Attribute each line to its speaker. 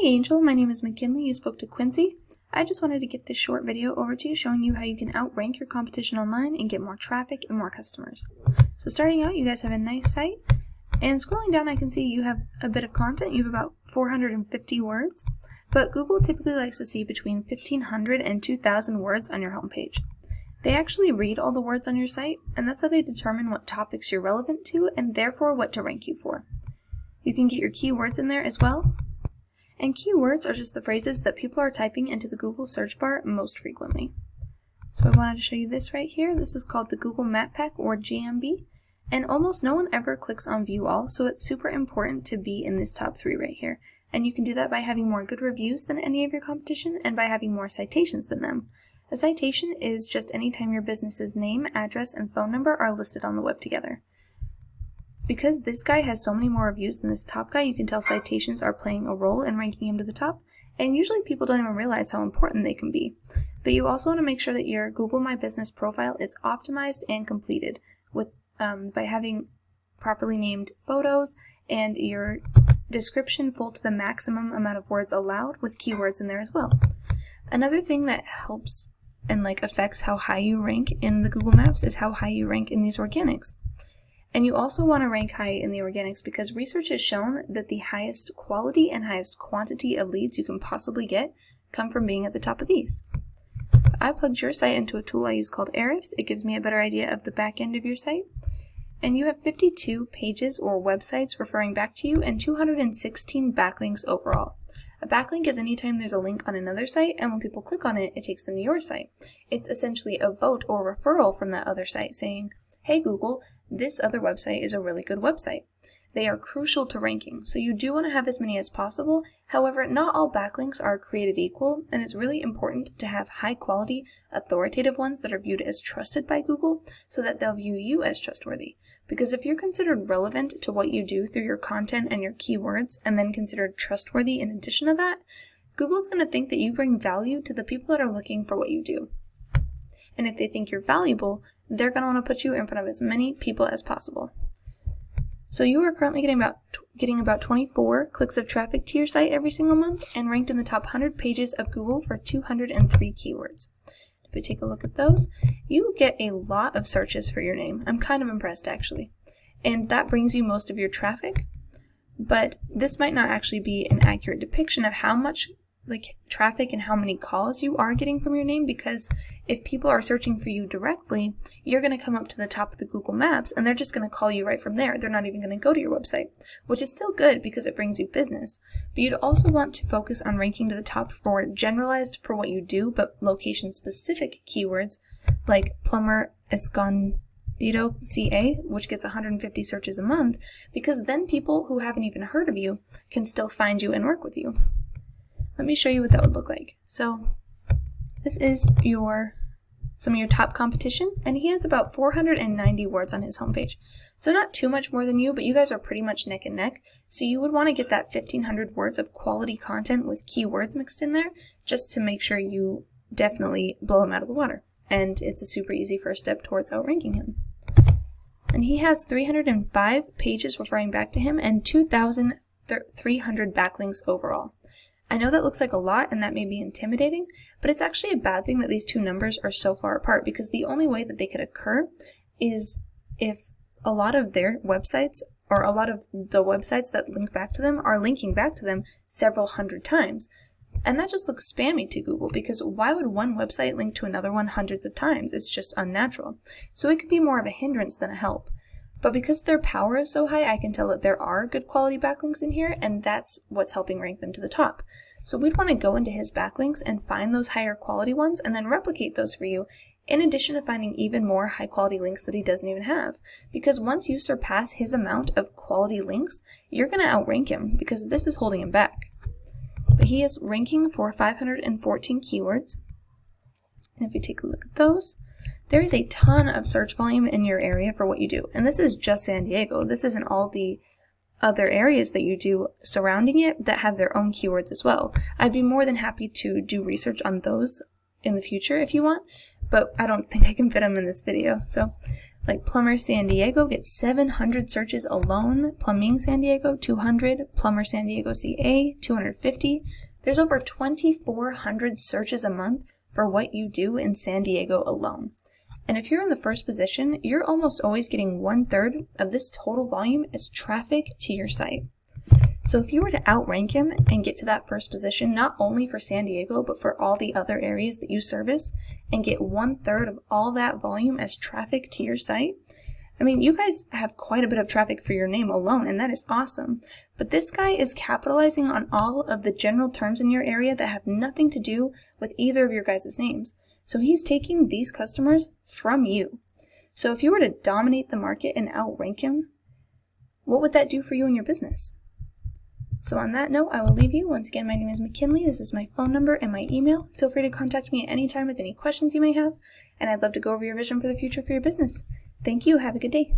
Speaker 1: Hey Angel, my name is McKinley. You spoke to Quincy. I just wanted to get this short video over to you showing you how you can outrank your competition online and get more traffic and more customers. So starting out, you guys have a nice site, and scrolling down I can see you have a bit of content. You have about 450 words, but Google typically likes to see between 1,500 and 2,000 words on your homepage. They actually read all the words on your site, and that's how they determine what topics you're relevant to and therefore what to rank you for. You can get your keywords in there as well. And keywords are just the phrases that people are typing into the Google search bar most frequently. So I wanted to show you this right here. This is called the Google Map Pack, or GMB, and almost no one ever clicks on View All, so it's super important to be in this top 3 right here. And you can do that by having more good reviews than any of your competition and by having more citations than them. A citation is just any time your business's name, address, and phone number are listed on the web together. Because this guy has so many more reviews than this top guy, you can tell citations are playing a role in ranking him to the top, and usually people don't even realize how important they can be. But you also want to make sure that your Google My Business profile is optimized and completed with by having properly named photos and your description full to the maximum amount of words allowed with keywords in there as well. Another thing that helps and affects how high you rank in the Google Maps is how high you rank in these organics. And you also want to rank high in the organics because research has shown that the highest quality and highest quantity of leads you can possibly get come from being at the top of these. I plugged your site into a tool I use called Ahrefs. It gives me a better idea of the back end of your site. And you have 52 pages or websites referring back to you and 216 backlinks overall. A backlink is anytime there's a link on another site, and when people click on it, it takes them to your site. It's essentially a vote or referral from that other site saying, "Hey Google, this other website is a really good website." They are crucial to ranking, so you do want to have as many as possible. However, not all backlinks are created equal, and it's really important to have high quality, authoritative ones that are viewed as trusted by Google so that they'll view you as trustworthy. Because if you're considered relevant to what you do through your content and your keywords, and then considered trustworthy in addition to that, Google's going to think that you bring value to the people that are looking for what you do. And if they think you're valuable, they're going to want to put you in front of as many people as possible. So you are currently getting about 24 clicks of traffic to your site every single month and ranked in the top 100 pages of Google for 203 keywords. If we take a look at those, you get a lot of searches for your name. I'm kind of impressed actually. And that brings you most of your traffic, but this might not actually be an accurate depiction of how much traffic and how many calls you are getting from your name, because if people are searching for you directly, you're going to come up to the top of the Google Maps and they're just going to call you right from there. They're not even going to go to your website, which is still good because it brings you business. But you'd also want to focus on ranking to the top for generalized for what you do, but location specific keywords like plumber Escondido, CA, which gets 150 searches a month, because then people who haven't even heard of you can still find you and work with you. Let me show you what that would look like. So this is some of your top competition, and he has about 490 words on his homepage. So not too much more than you, but you guys are pretty much neck and neck. So you would want to get that 1,500 words of quality content with keywords mixed in there just to make sure you definitely blow him out of the water. And it's a super easy first step towards outranking him. And he has 305 pages referring back to him and 2,300 backlinks overall. I know that looks like a lot and that may be intimidating, but it's actually a bad thing that these two numbers are so far apart, because the only way that they could occur is if a lot of their websites, or a lot of the websites that link back to them, are linking back to them several hundred times. And that just looks spammy to Google, because why would one website link to another one hundreds of times? It's just unnatural. So it could be more of a hindrance than a help. But because their power is so high, I can tell that there are good quality backlinks in here, and that's what's helping rank them to the top. So we'd want to go into his backlinks and find those higher quality ones and then replicate those for you, in addition to finding even more high quality links that he doesn't even have. Because once you surpass his amount of quality links, you're going to outrank him, because this is holding him back. But he is ranking for 514 keywords. And if you take a look at those, there is a ton of search volume in your area for what you do. And this is just San Diego. This isn't all the other areas that you do surrounding it that have their own keywords as well. I'd be more than happy to do research on those in the future if you want, but I don't think I can fit them in this video. So Like Plumber San Diego gets 700 searches alone, Plumbing San Diego 200, Plumber San Diego CA 250. There's over 2,400 searches a month for what you do in San Diego alone. And if you're in the first position, you're almost always getting 1/3 of this total volume as traffic to your site. So if you were to outrank him and get to that first position, not only for San Diego, but for all the other areas that you service, and get 1/3 of all that volume as traffic to your site, I mean, you guys have quite a bit of traffic for your name alone, and that is awesome. But this guy is capitalizing on all of the general terms in your area that have nothing to do with either of your guys' names. So he's taking these customers from you. So if you were to dominate the market and outrank him, what would that do for you and your business? So on that note, I will leave you. Once again, my name is McKinley. This is my phone number and my email. Feel free to contact me at any time with any questions you may have, and I'd love to go over your vision for the future for your business. Thank you. Have a good day.